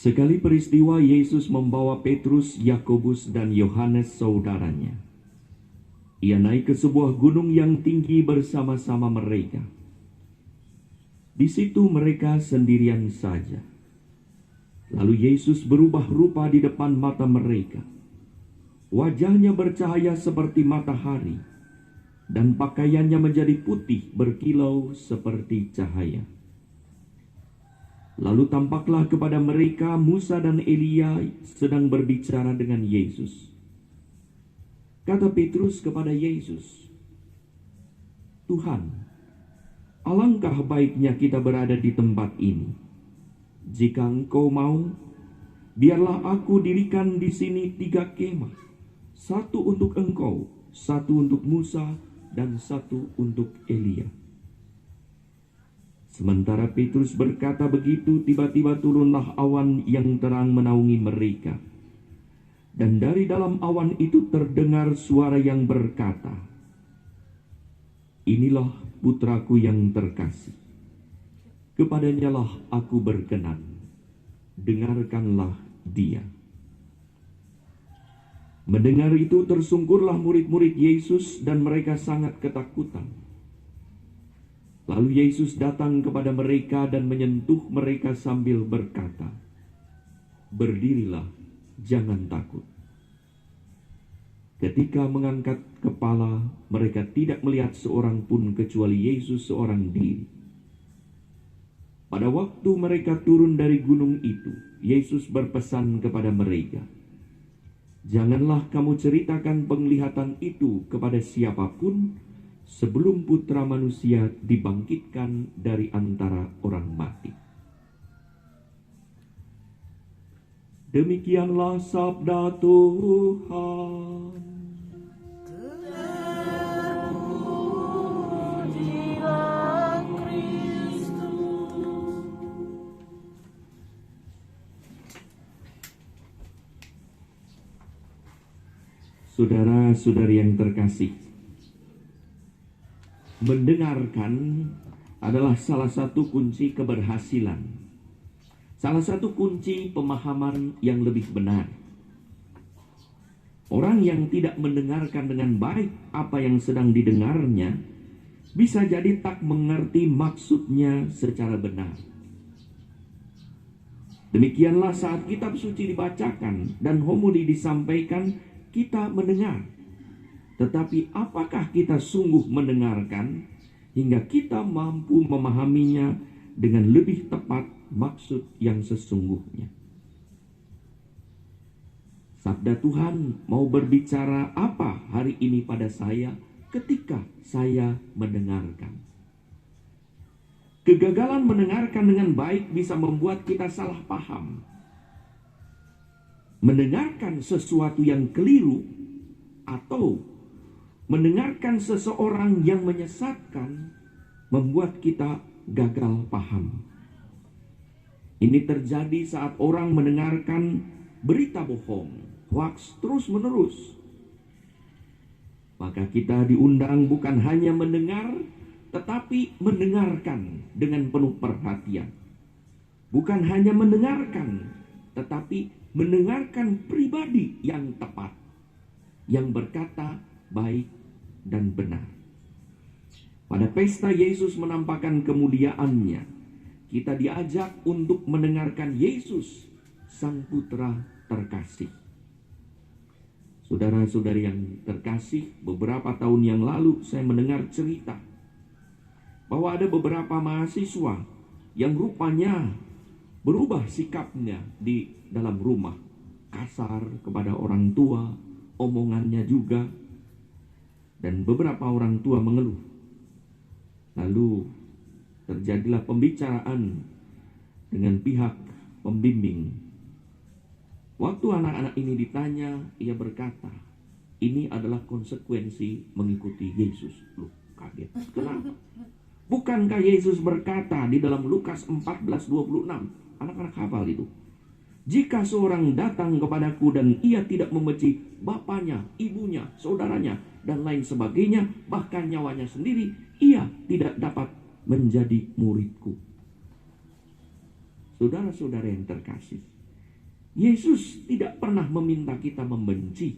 Sekali peristiwa Yesus membawa Petrus, Yakobus, dan Yohanes saudaranya. Ia naik ke sebuah gunung yang tinggi bersama-sama mereka. Di situ mereka sendirian saja. Lalu Yesus berubah rupa di depan mata mereka. Wajahnya bercahaya seperti matahari, dan pakaiannya menjadi putih berkilau seperti cahaya. Lalu tampaklah kepada mereka Musa dan Elia sedang berbicara dengan Yesus. Kata Petrus kepada Yesus, "Tuhan, alangkah baiknya kita berada di tempat ini. Jika Engkau mau, biarlah aku dirikan di sini 3 kemah. Satu untuk Engkau, satu untuk Musa, dan satu untuk Elia." Sementara Petrus berkata begitu, tiba-tiba turunlah awan yang terang menaungi mereka. Dan dari dalam awan itu terdengar suara yang berkata, "Inilah putraku yang terkasih. Kepadanyalah aku berkenan. Dengarkanlah dia." Mendengar itu tersungkurlah murid-murid Yesus dan mereka sangat ketakutan. Lalu Yesus datang kepada mereka dan menyentuh mereka sambil berkata, "Berdirilah, jangan takut." Ketika mengangkat kepala, mereka tidak melihat seorang pun kecuali Yesus seorang diri. Pada waktu mereka turun dari gunung itu, Yesus berpesan kepada mereka, "Janganlah kamu ceritakan penglihatan itu kepada siapapun sebelum Putra Manusia dibangkitkan dari antara orang mati." Demikianlah sabda Tuhan. Terpujilah Kristus. Saudara-saudari yang terkasih, mendengarkan adalah salah satu kunci keberhasilan. Salah satu kunci pemahaman yang lebih benar. Orang yang tidak mendengarkan dengan baik apa yang sedang didengarnya, bisa jadi tak mengerti maksudnya secara benar. Demikianlah saat kitab suci dibacakan dan homili disampaikan, kita mendengar. Tetapi apakah kita sungguh mendengarkan hingga kita mampu memahaminya dengan lebih tepat maksud yang sesungguhnya? Sabda Tuhan mau berbicara apa hari ini pada saya ketika saya mendengarkan? Kegagalan mendengarkan dengan baik bisa membuat kita salah paham. Mendengarkan sesuatu yang keliru atau mendengarkan seseorang yang menyesatkan membuat kita gagal paham. Ini terjadi saat orang mendengarkan berita bohong, hoaks terus-menerus. Maka kita diundang bukan hanya mendengar, tetapi mendengarkan dengan penuh perhatian. Bukan hanya mendengarkan, tetapi mendengarkan pribadi yang tepat, yang berkata baik dan benar. Pada pesta Yesus menampakkan kemuliaannya, kita diajak untuk mendengarkan Yesus, Sang Putra terkasih. Saudara-saudari yang terkasih, beberapa tahun yang lalu saya mendengar cerita bahwa ada beberapa mahasiswa yang rupanya berubah sikapnya di dalam rumah, kasar kepada orang tua, omongannya juga, dan beberapa orang tua mengeluh. Lalu terjadilah pembicaraan dengan pihak pembimbing. Waktu anak-anak ini ditanya, ia berkata, "Ini adalah konsekuensi mengikuti Yesus." Loh, kaget. Kenapa? Bukankah Yesus berkata di dalam Lukas 14:26, anak-anak hafal itu, "Jika seorang datang kepadaku dan ia tidak membenci bapaknya, ibunya, saudaranya, dan lain sebagainya, bahkan nyawanya sendiri, ia tidak dapat menjadi muridku." Saudara-saudara yang terkasih, Yesus tidak pernah meminta kita membenci.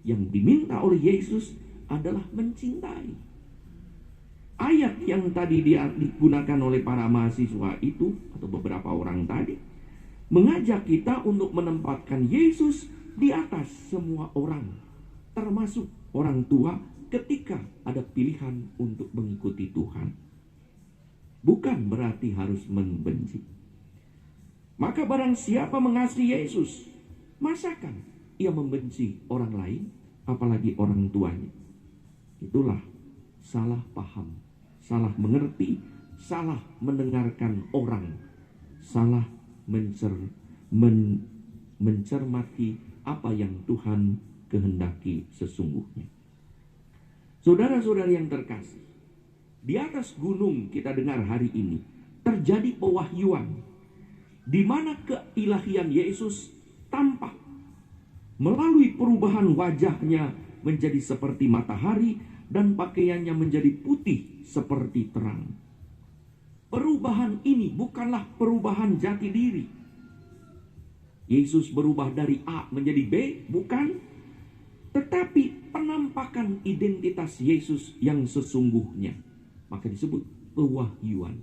Yang diminta oleh Yesus adalah mencintai. Ayat yang tadi digunakan oleh para mahasiswa itu, atau beberapa orang tadi, mengajak kita untuk menempatkan Yesus di atas semua orang, termasuk orang tua ketika ada pilihan untuk mengikuti Tuhan. Bukan berarti harus membenci. Maka barang siapa mengasihi Yesus, masakan ia membenci orang lain, apalagi orang tuanya? Itulah salah paham, salah mengerti, salah mendengarkan orang, salah mencermati apa yang Tuhan kehendaki sesungguhnya. Saudara-saudari yang terkasih, di atas gunung kita dengar hari ini terjadi pewahyuan, di mana keilahian Yesus tampak melalui perubahan wajahnya menjadi seperti matahari dan pakaiannya menjadi putih seperti terang. Perubahan ini bukanlah perubahan jati diri. Yesus berubah dari A menjadi B, bukan. Tetapi penampakan identitas Yesus yang sesungguhnya. Maka disebut pewahyuan,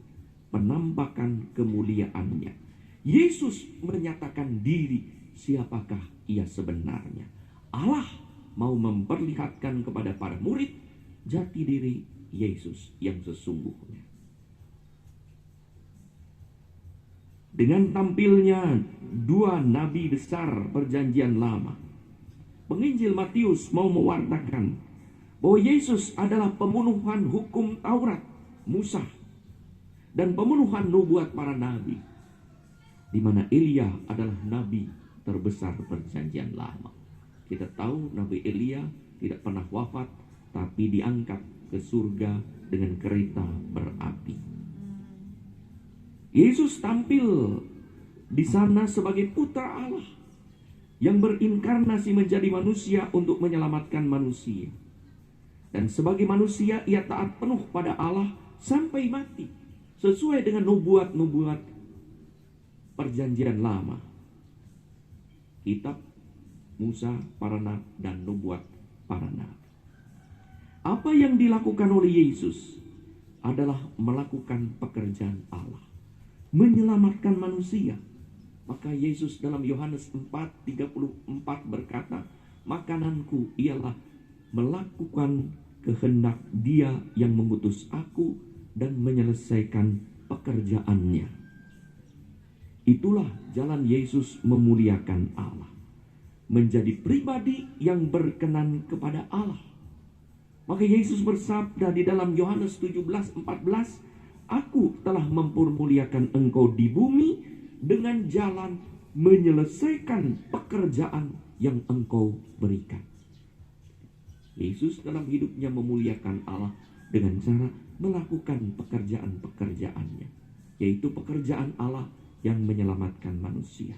penampakan kemuliaannya. Yesus menyatakan diri siapakah ia sebenarnya. Allah mau memperlihatkan kepada para murid jati diri Yesus yang sesungguhnya. Dengan tampilnya dua nabi besar perjanjian lama, penginjil Matius mau mewartakan bahwa Yesus adalah pemenuhan hukum Taurat, Musa, dan pemenuhan nubuat para nabi, di mana Elia adalah nabi terbesar perjanjian lama. Kita tahu Nabi Elia tidak pernah wafat, tapi diangkat ke surga dengan kereta berapi. Yesus tampil di sana sebagai putra Allah yang berinkarnasi menjadi manusia untuk menyelamatkan manusia. Dan sebagai manusia ia taat penuh pada Allah sampai mati, sesuai dengan nubuat-nubuat perjanjian lama, kitab Musa, para nabi, dan nubuat para nabi. Apa yang dilakukan oleh Yesus adalah melakukan pekerjaan Allah, menyelamatkan manusia. Maka Yesus dalam Yohanes 4:34 berkata, makananku ialah melakukan kehendak Dia yang mengutus aku dan menyelesaikan pekerjaannya. Itulah jalan Yesus memuliakan Allah, menjadi pribadi yang berkenan kepada Allah. Maka Yesus bersabda di dalam Yohanes 17:14, aku telah mempermuliakan engkau di bumi dengan jalan menyelesaikan pekerjaan yang engkau berikan. Yesus dalam hidupnya memuliakan Allah dengan cara melakukan pekerjaan-pekerjaannya, yaitu pekerjaan Allah yang menyelamatkan manusia.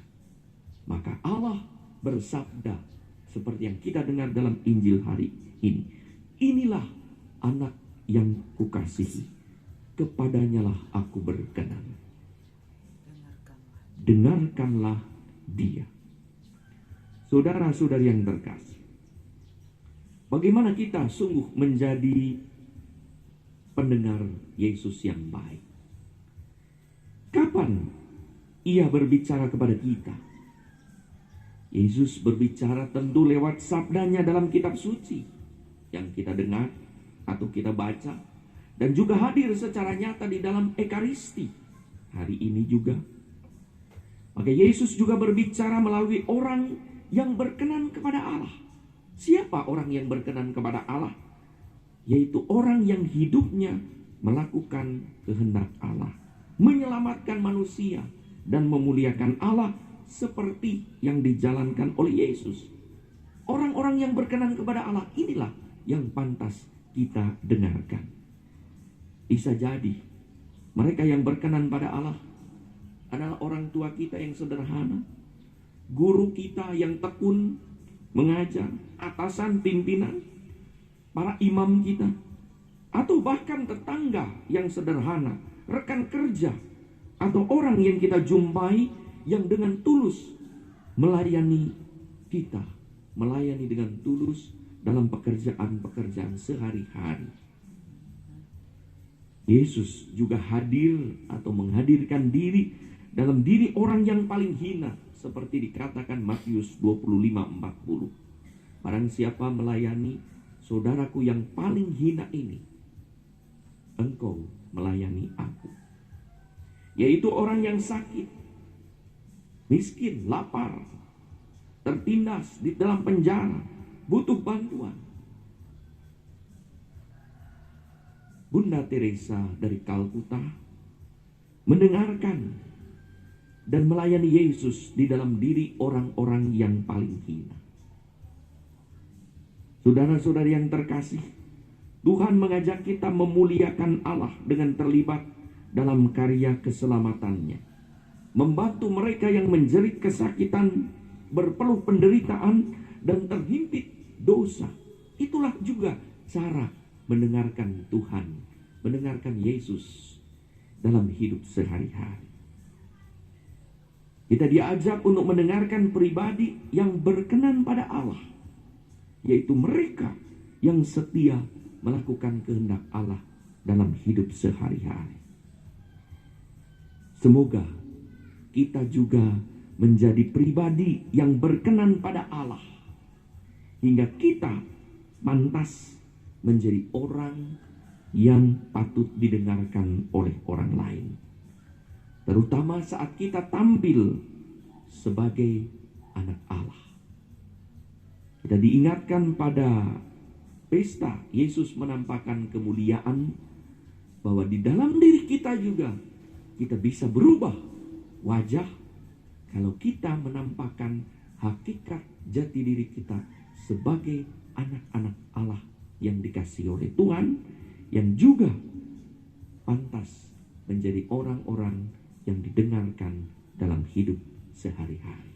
Maka Allah bersabda seperti yang kita dengar dalam Injil hari ini, inilah anak yang kukasihi, kepadanyalah aku berkenan. Dengarkanlah dia. Saudara-saudari yang terkasih, bagaimana kita sungguh menjadi pendengar Yesus yang baik? Kapan Ia berbicara kepada kita? Yesus berbicara tentu lewat sabdanya dalam kitab suci yang kita dengar atau kita baca, dan juga hadir secara nyata di dalam Ekaristi hari ini juga. Maka Yesus juga berbicara melalui orang yang berkenan kepada Allah. Siapa orang yang berkenan kepada Allah? Yaitu orang yang hidupnya melakukan kehendak Allah, menyelamatkan manusia dan memuliakan Allah seperti yang dijalankan oleh Yesus. Orang-orang yang berkenan kepada Allah inilah yang pantas kita dengarkan. Bisa jadi mereka yang berkenan pada Allah adalah orang tua kita yang sederhana, guru kita yang tekun mengajar, atasan pimpinan, para imam kita, atau bahkan tetangga yang sederhana, rekan kerja, atau orang yang kita jumpai yang dengan tulus melayani kita, melayani dengan tulus dalam pekerjaan-pekerjaan sehari-hari. Yesus juga hadir atau menghadirkan diri dalam diri orang yang paling hina, seperti dikatakan Matius 25:40. Barang siapa melayani saudaraku yang paling hina ini, engkau melayani aku. Yaitu orang yang sakit, miskin, lapar, tertindas di dalam penjara, butuh bantuan. Bunda Teresa dari Kalkuta mendengarkan dan melayani Yesus di dalam diri orang-orang yang paling hina. Saudara-saudari yang terkasih, Tuhan mengajak kita memuliakan Allah dengan terlibat dalam karya keselamatannya, membantu mereka yang menjerit kesakitan, berpeluh penderitaan, dan terhimpit dosa. Itulah juga cara mendengarkan Tuhan, mendengarkan Yesus dalam hidup sehari-hari. Kita diajak untuk mendengarkan pribadi yang berkenan pada Allah, yaitu mereka yang setia melakukan kehendak Allah dalam hidup sehari-hari. Semoga kita juga menjadi pribadi yang berkenan pada Allah, hingga kita pantas menjadi orang yang patut didengarkan oleh orang lain, terutama saat kita tampil sebagai anak Allah. Kita diingatkan pada pesta Yesus menampakkan kemuliaan, bahwa di dalam diri kita juga kita bisa berubah wajah kalau kita menampakkan hakikat jati diri kita sebagai anak-anak Allah yang dikasihi oleh Tuhan, yang juga pantas menjadi orang-orang yang didengarkan dalam hidup sehari-hari.